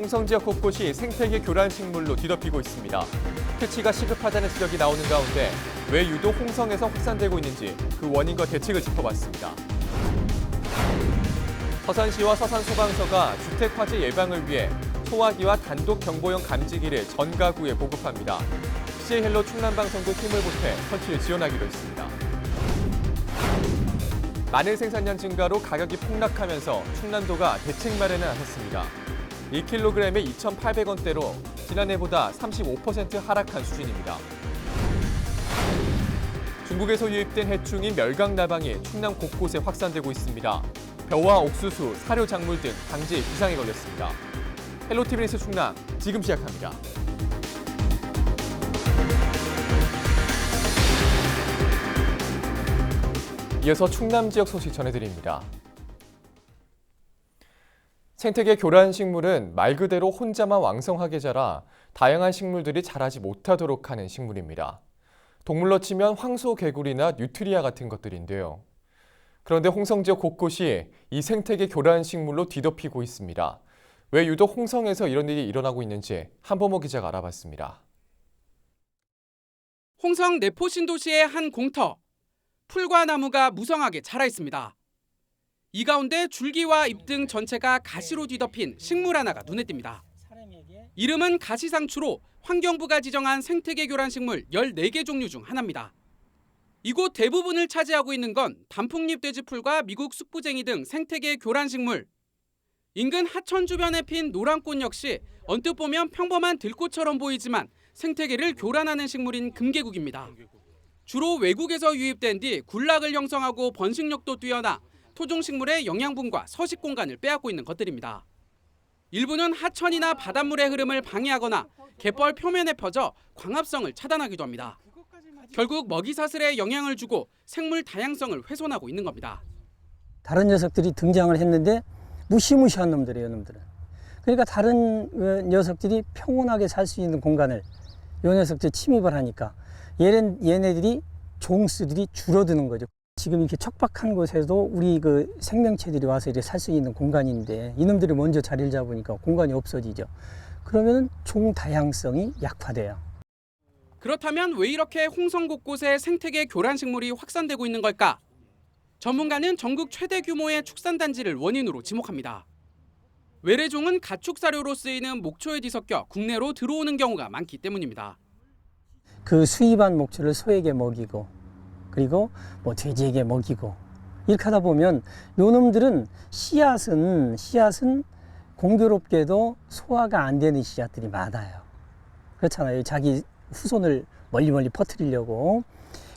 홍성 지역 곳곳이 생태계 교란 식물로 뒤덮이고 있습니다. 퇴치가 시급하다는 지적이 나오는 가운데 왜 유독 홍성에서 확산되고 있는지 그 원인과 대책을 짚어봤습니다. 서산시와 서산소방서가 주택 화재 예방을 위해 소화기와 단독 경보용 감지기를 전 가구에 보급합니다. CJ 헬로 충남방송도 힘을 보태 설치를 지원하기로 했습니다. 마늘 생산량 증가로 가격이 폭락하면서 충남도가 대책 마련에 나섰습니다. 1kg에 2,800원대로 지난해보다 35% 하락한 수준입니다. 중국에서 유입된 해충인 멸강나방이 충남 곳곳에 확산되고 있습니다. 벼와 옥수수, 사료 작물 등 방지에 비상이 걸렸습니다. 헬로티비 뉴스 충남 지금 시작합니다. 이어서 충남 지역 소식 전해드립니다. 생태계 교란 식물은 말 그대로 혼자만 왕성하게 자라 다양한 식물들이 자라지 못하도록 하는 식물입니다. 동물로 치면 황소개구리나 뉴트리아 같은 것들인데요. 그런데 홍성 지역 곳곳이 이 생태계 교란 식물로 뒤덮이고 있습니다. 왜 유독 홍성에서 이런 일이 일어나고 있는지 한보모 기자가 알아봤습니다. 홍성 내포 신도시의 한 공터. 풀과 나무가 무성하게 자라 있습니다. 이 가운데 줄기와 잎 등 전체가 가시로 뒤덮인 식물 하나가 눈에 띕니다. 이름은 가시상추로 환경부가 지정한 생태계 교란 식물 14개 종류 중 하나입니다. 이곳 대부분을 차지하고 있는 건 단풍잎 돼지풀과 미국 숙부쟁이 등 생태계 교란 식물. 인근 하천 주변에 핀 노란꽃 역시 언뜻 보면 평범한 들꽃처럼 보이지만 생태계를 교란하는 식물인 금계국입니다. 주로 외국에서 유입된 뒤 군락을 형성하고 번식력도 뛰어나 토종식물의 영양분과 서식 공간을 빼앗고 있는 것들입니다. 일부는 하천이나 바닷물의 흐름을 방해하거나 갯벌 표면에 퍼져 광합성을 차단하기도 합니다. 결국 먹이사슬에 영향을 주고 생물 다양성을 훼손하고 있는 겁니다. 다른 녀석들이 등장을 했는데 무시무시한 놈들이에요, 놈들은. 그러니까 다른 녀석들이 평온하게 살 수 있는 공간을 이 녀석들이 침입을 하니까 얘네들이 종수들이 줄어드는 거죠. 지금 이렇게 척박한 곳에도 우리 그 생명체들이 와서 이렇게 살 수 있는 공간인데 이놈들이 먼저 자리를 잡으니까 공간이 없어지죠. 그러면 종 다양성이 약화돼요. 그렇다면 왜 이렇게 홍성 곳곳에 생태계 교란 식물이 확산되고 있는 걸까? 전문가는 전국 최대 규모의 축산단지를 원인으로 지목합니다. 외래종은 가축 사료로 쓰이는 목초에 뒤섞여 국내로 들어오는 경우가 많기 때문입니다. 그 수입한 목초를 소에게 먹이고 그리고 뭐 돼지에게 먹이고 이렇게 하다 보면 요놈들은 씨앗은 공교롭게도 소화가 안 되는 씨앗들이 많아요. 그렇잖아요. 자기 후손을 멀리 퍼뜨리려고.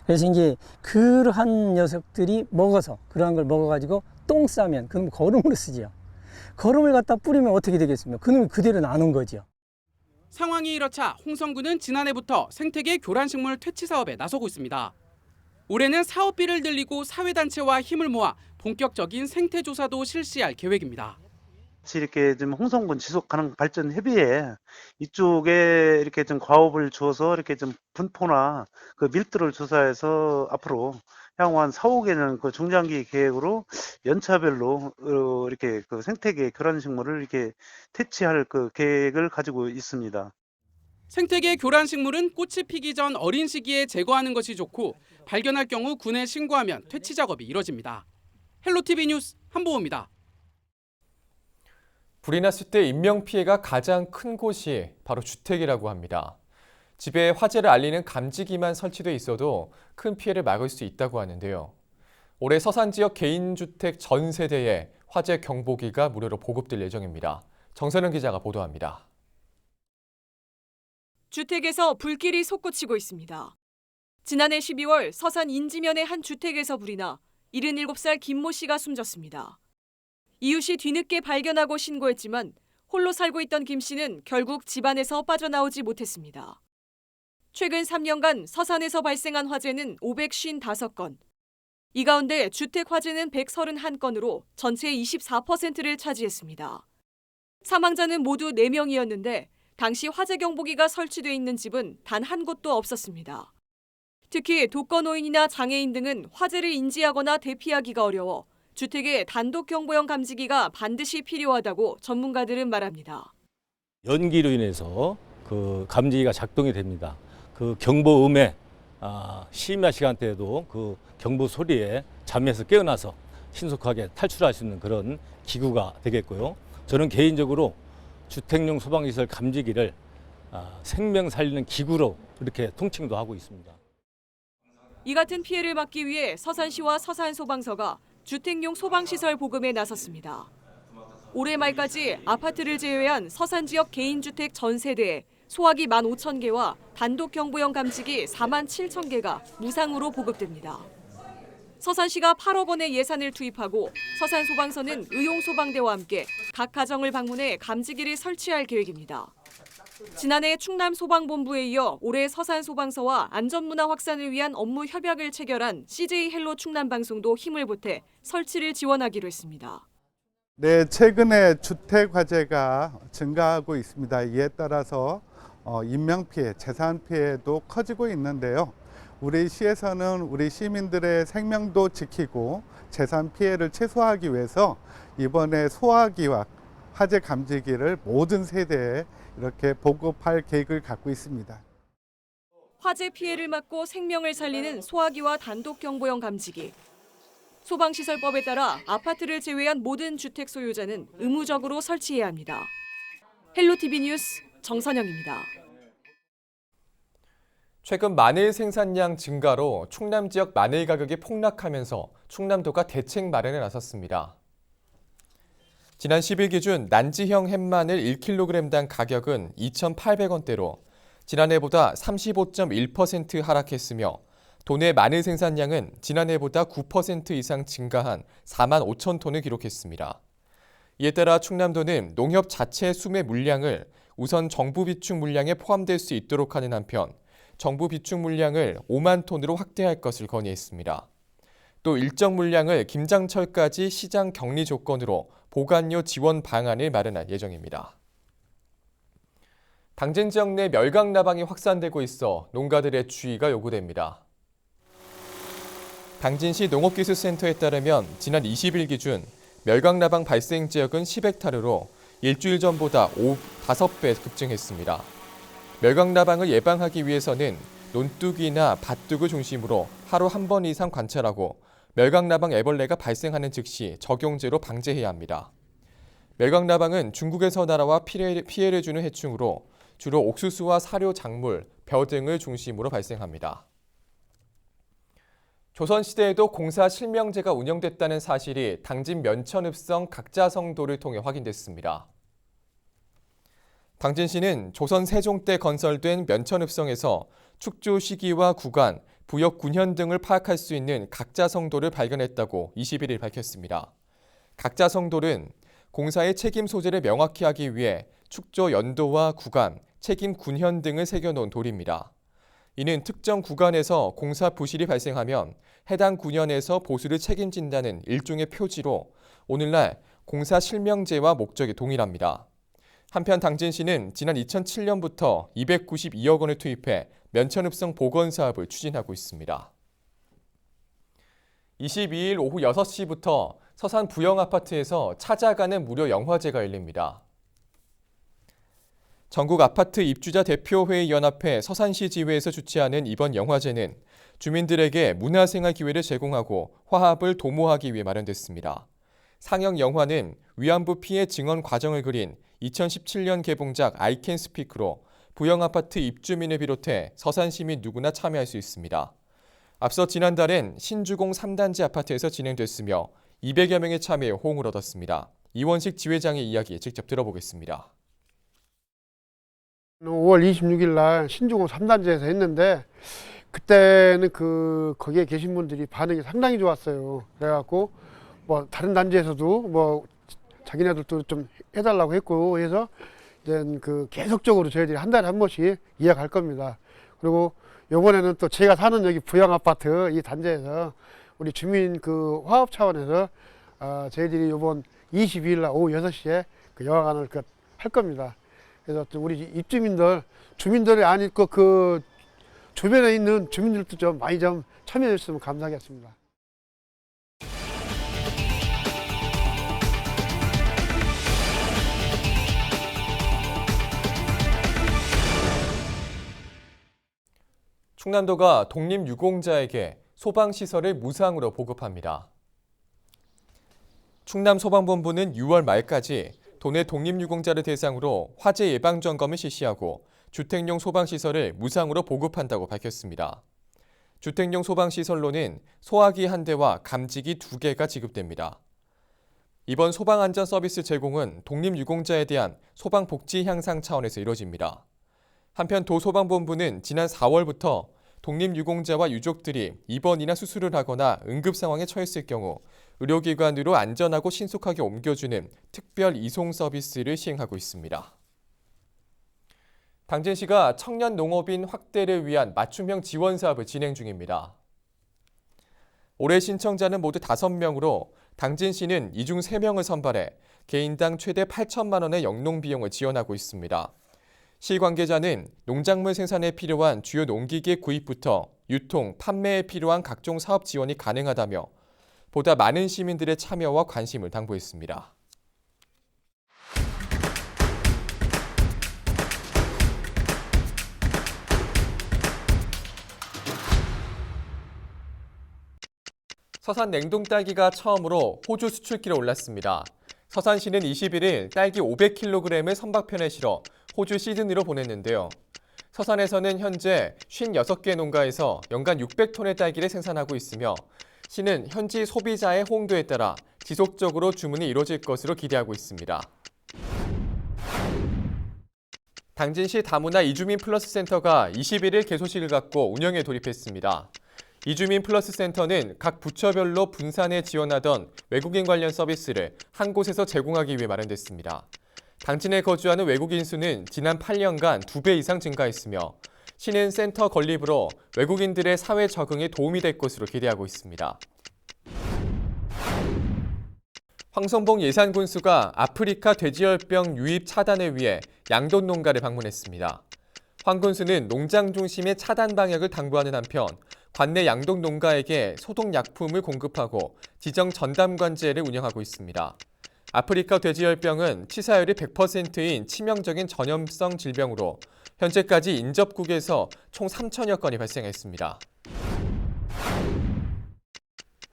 그래서 이제 그러한 녀석들이 그러한 걸 먹어가지고 똥 싸면 그놈 거름으로 쓰지요. 거름을 갖다 뿌리면 어떻게 되겠습니까? 그놈이 그대로 나는 거죠. 상황이 이렇자 홍성군은 지난해부터 생태계 교란식물 퇴치 사업에 나서고 있습니다. 올해는 사업비를 들리고 사회단체와 힘을 모아 본격적인 생태조사도 실시할 계획입니다. 이렇게 좀 홍성군 지속가능 발전 협의회 이쪽에 이렇게 좀 과업을 주어서 이렇게 좀 분포나 그 밀도를 조사해서 앞으로 향후 한 4, 5개년 그 중장기 계획으로 연차별로 이렇게 그 생태계 교란식물을 이렇게 퇴치할 그 계획을 가지고 있습니다. 생태계 교란식물은 꽃이 피기 전 어린 시기에 제거하는 것이 좋고 발견할 경우 군에 신고하면 퇴치 작업이 이뤄집니다. 헬로티비 뉴스 한보호입니다. 불이 났을 때 인명피해가 가장 큰 곳이 바로 주택이라고 합니다. 집에 화재를 알리는 감지기만 설치돼 있어도 큰 피해를 막을 수 있다고 하는데요. 올해 서산 지역 개인주택 전 세대에 화재 경보기가 무료로 보급될 예정입니다. 정선은 기자가 보도합니다. 주택에서 불길이 솟구치고 있습니다. 지난해 12월 서산 인지면의 한 주택에서 불이 나 77살 김모 씨가 숨졌습니다. 이웃이 뒤늦게 발견하고 신고했지만 홀로 살고 있던 김 씨는 결국 집안에서 빠져나오지 못했습니다. 최근 3년간 서산에서 발생한 화재는 555건. 이 가운데 주택 화재는 131건으로 전체의 24%를 차지했습니다. 사망자는 모두 4명이었는데 당시 화재 경보기가 설치돼 있는 집은 단 한 곳도 없었습니다. 특히 독거노인이나 장애인 등은 화재를 인지하거나 대피하기가 어려워 주택에 단독 경보형 감지기가 반드시 필요하다고 전문가들은 말합니다. 연기로 인해서 그 감지기가 작동이 됩니다. 그 경보음에 심야 시간대에도 그 경보 소리에 잠에서 깨어나서 신속하게 탈출할 수 있는 그런 기구가 되겠고요. 저는 개인적으로 주택용 소방시설 감지기를 생명 살리는 기구로 이렇게 통칭도 하고 있습니다. 이 같은 피해를 막기 위해 서산시와 서산소방서가 주택용 소방시설 보급에 나섰습니다. 올해 말까지 아파트를 제외한 서산 지역 개인주택 전 세대에 소화기 15,000개와 단독 경보용 감지기 47,000개가 무상으로 보급됩니다. 서산시가 8억 원의 예산을 투입하고 서산소방서는 의용소방대와 함께 각 가정을 방문해 감지기를 설치할 계획입니다. 지난해 충남소방본부에 이어 올해 서산소방서와 안전문화 확산을 위한 업무 협약을 체결한 CJ 헬로 충남방송도 힘을 보태 설치를 지원하기로 했습니다. 네, 최근에 주택 화재가 증가하고 있습니다. 이에 따라서 인명피해, 재산 피해도 커지고 있는데요. 우리 시에서는 우리 시민들의 생명도 지키고 재산 피해를 최소화하기 위해서 이번에 소화기와 화재 감지기를 모든 세대에 이렇게 보급할 계획을 갖고 있습니다. 화재 피해를 막고 생명을 살리는 소화기와 단독 경보용 감지기. 소방시설법에 따라 아파트를 제외한 모든 주택 소유자는 의무적으로 설치해야 합니다. 헬로티비 뉴스 정선영입니다. 최근 마늘 생산량 증가로 충남 지역 마늘 가격이 폭락하면서 충남도가 대책 마련에 나섰습니다. 지난 10일 기준 난지형 햇마늘 1kg당 가격은 2,800원대로 지난해보다 35.1% 하락했으며 도내 마늘 생산량은 지난해보다 9% 이상 증가한 4만 5천 톤을 기록했습니다. 이에 따라 충남도는 농협 자체 수매 물량을 우선 정부 비축 물량에 포함될 수 있도록 하는 한편 정부 비축 물량을 5만 톤으로 확대할 것을 건의했습니다. 또 일정 물량을 김장철까지 시장 격리 조건으로 보관료 지원 방안을 마련할 예정입니다. 당진 지역 내 멸강 나방이 확산되고 있어 농가들의 주의가 요구됩니다. 당진시 농업기술센터에 따르면 지난 20일 기준 멸강 나방 발생 지역은 10헥타르로 일주일 전보다 5배 급증했습니다. 멸강 나방을 예방하기 위해서는 논둑이나 밭둑을 중심으로 하루 한 번 이상 관찰하고 멸강 나방 애벌레가 발생하는 즉시 적용제로 방제해야 합니다. 멸강 나방은 중국에서 날아와 피해를 주는 해충으로 주로 옥수수와 사료 작물, 벼 등을 중심으로 발생합니다. 조선시대에도 공사 실명제가 운영됐다는 사실이 당진 면천읍성 각자성도를 통해 확인됐습니다. 당진시는 조선 세종 때 건설된 면천읍성에서 축조 시기와 구간, 부역 군현 등을 파악할 수 있는 각자성도를 발견했다고 21일 밝혔습니다. 각자성도는 공사의 책임 소재를 명확히 하기 위해 축조 연도와 구간, 책임 군현 등을 새겨놓은 돌입니다. 이는 특정 구간에서 공사 부실이 발생하면 해당 군현에서 보수를 책임진다는 일종의 표지로 오늘날 공사 실명제와 목적이 동일합니다. 한편 당진시는 지난 2007년부터 292억 원을 투입해 면천읍성 복원 사업을 추진하고 있습니다. 22일 오후 6시부터 서산 부영아파트에서 찾아가는 무료 영화제가 열립니다. 전국 아파트 입주자 대표회의 연합회 서산시 지회에서 주최하는 이번 영화제는 주민들에게 문화생활 기회를 제공하고 화합을 도모하기 위해 마련됐습니다. 상영 영화는 위안부 피해 증언 과정을 그린 2017년 개봉작 I Can Speak로 부영아파트 입주민을 비롯해 서산 시민 누구나 참여할 수 있습니다. 앞서 지난달엔 신주공 3단지 아파트에서 진행됐으며 200여 명의 참여에 호응을 얻었습니다. 이원식 지회장의 이야기 직접 들어보겠습니다. 5월 26일 날 신주공 3단지에서 했는데 그때는 거기에 계신 분들이 반응이 상당히 좋았어요. 그래갖고 뭐 다른 단지에서도 뭐 자기네들도 좀 해달라고 했고 해서 이제 계속적으로 저희들이 한 달에 한 번씩 이어갈 겁니다. 그리고 이번에는 또 제가 사는 여기 부영 아파트 이 단지에서 우리 주민 화합 차원에서 저희들이 이번 22일 날 오후 6시에 영화관을 할 겁니다. 그래서 우리 입주민들, 주민들이 아니고 주변에 있는 주민들도 좀 많이 좀 참여해 주시면 감사하겠습니다. 충남도가 독립유공자에게 소방시설을 무상으로 보급합니다. 충남소방본부는 6월 말까지 도내 독립유공자를 대상으로 화재 예방 점검을 실시하고 주택용 소방시설을 무상으로 보급한다고 밝혔습니다. 주택용 소방시설로는 소화기 1대와 감지기 2개가 지급됩니다. 이번 소방안전서비스 제공은 독립유공자에 대한 소방복지 향상 차원에서 이뤄집니다. 한편 도소방본부는 지난 4월부터 독립유공자와 유족들이 입원이나 수술을 하거나 응급 상황에 처했을 경우 의료기관으로 안전하고 신속하게 옮겨주는 특별 이송 서비스를 시행하고 있습니다. 당진시가 청년 농업인 확대를 위한 맞춤형 지원 사업을 진행 중입니다. 올해 신청자는 모두 5명으로 당진시는 이 중 3명을 선발해 개인당 최대 8천만 원의 영농 비용을 지원하고 있습니다. 시 관계자는 농작물 생산에 필요한 주요 농기계 구입부터 유통, 판매에 필요한 각종 사업 지원이 가능하다며 보다 많은 시민들의 참여와 관심을 당부했습니다. 서산 냉동 딸기가 처음으로 호주 수출길에 올랐습니다. 서산시는 21일 딸기 500kg을 선박편에 실어 호주 시드니로 보냈는데요. 서산에서는 현재 56개 농가에서 연간 600톤의 딸기를 생산하고 있으며 시는 현지 소비자의 호응도에 따라 지속적으로 주문이 이뤄질 것으로 기대하고 있습니다. 당진시 다문화 이주민 플러스 센터가 21일 개소식을 갖고 운영에 돌입했습니다. 이주민 플러스 센터는 각 부처별로 분산해 지원하던 외국인 관련 서비스를 한 곳에서 제공하기 위해 마련됐습니다. 당진에 거주하는 외국인 수는 지난 8년간 2배 이상 증가했으며 시는 센터 건립으로 외국인들의 사회 적응에 도움이 될 것으로 기대하고 있습니다. 황선봉 예산군수가 아프리카 돼지열병 유입 차단을 위해 양돈 농가를 방문했습니다. 황 군수는 농장 중심의 차단 방역을 당부하는 한편 관내 양돈 농가에게 소독약품을 공급하고 지정 전담관제를 운영하고 있습니다. 아프리카 돼지열병은 치사율이 100%인 치명적인 전염성 질병으로 현재까지 인접국에서 총 3천여 건이 발생했습니다.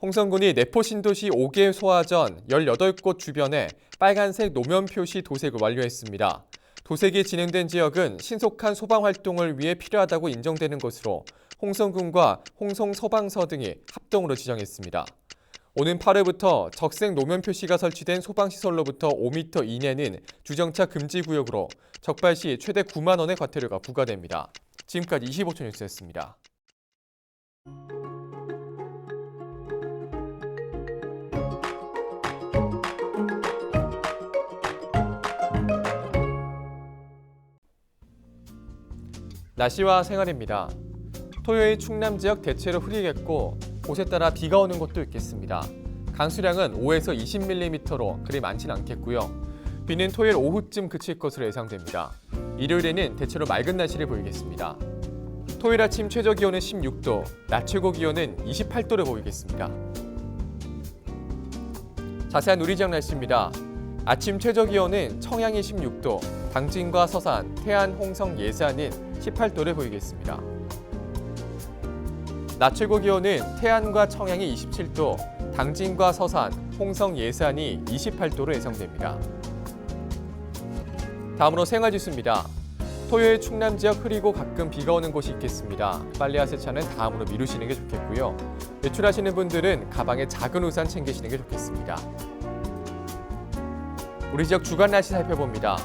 홍성군이 내포 신도시 5개 소화전 18곳 주변에 빨간색 노면 표시 도색을 완료했습니다. 도색이 진행된 지역은 신속한 소방 활동을 위해 필요하다고 인정되는 것으로 홍성군과 홍성소방서 등이 합동으로 지정했습니다. 오는 8월부터 적색 노면 표시가 설치된 소방시설로부터 5m 이내는 주정차 금지구역으로 적발 시 최대 9만 원의 과태료가 부과됩니다. 지금까지 25초 뉴스였습니다. 날씨와 생활입니다. 토요일 충남 지역 대체로 흐리겠고 곳에 따라 비가 오는 곳도 있겠습니다. 강수량은 5에서 20mm로 그리 많지는 않겠고요. 비는 토요일 오후쯤 그칠 것으로 예상됩니다. 일요일에는 대체로 맑은 날씨를 보이겠습니다. 토요일 아침 최저 기온은 16도, 낮 최고 기온은 28도를 보이겠습니다. 자세한 우리 지역 날씨입니다. 아침 최저 기온은 청양이 16도, 당진과 서산, 태안, 홍성, 예산은 18도를 보이겠습니다. 낮 최고 기온은 태안과 청양이 27도, 당진과 서산, 홍성, 예산이 28도로 예상됩니다. 다음으로 생활지수입니다. 토요일 충남 지역 흐리고 가끔 비가 오는 곳이 있겠습니다. 빨래와 세차는 다음으로 미루시는 게 좋겠고요. 외출하시는 분들은 가방에 작은 우산 챙기시는 게 좋겠습니다. 우리 지역 주간 날씨 살펴봅니다.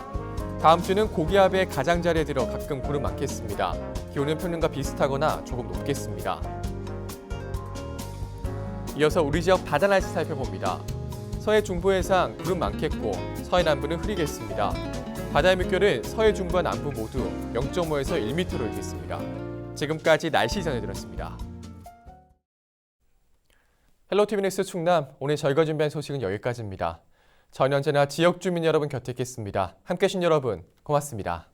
다음 주는 고기압의 가장자리에 들어 가끔 구름 많겠습니다. 기온은 평년과 비슷하거나 조금 높겠습니다. 이어서 우리 지역 바다 날씨 살펴봅니다. 서해 중부 해상 구름 많겠고 서해 남부는 흐리겠습니다. 바다의 물결은 서해 중부와 남부 모두 0.5에서 1m로 일겠습니다. 지금까지 날씨 전해드렸습니다. 헬로티비 뉴스 충남, 오늘 저희가 준비한 소식은 여기까지입니다. 전 언제나 지역 주민 여러분 곁에 있겠습니다. 함께해 주신 여러분 고맙습니다.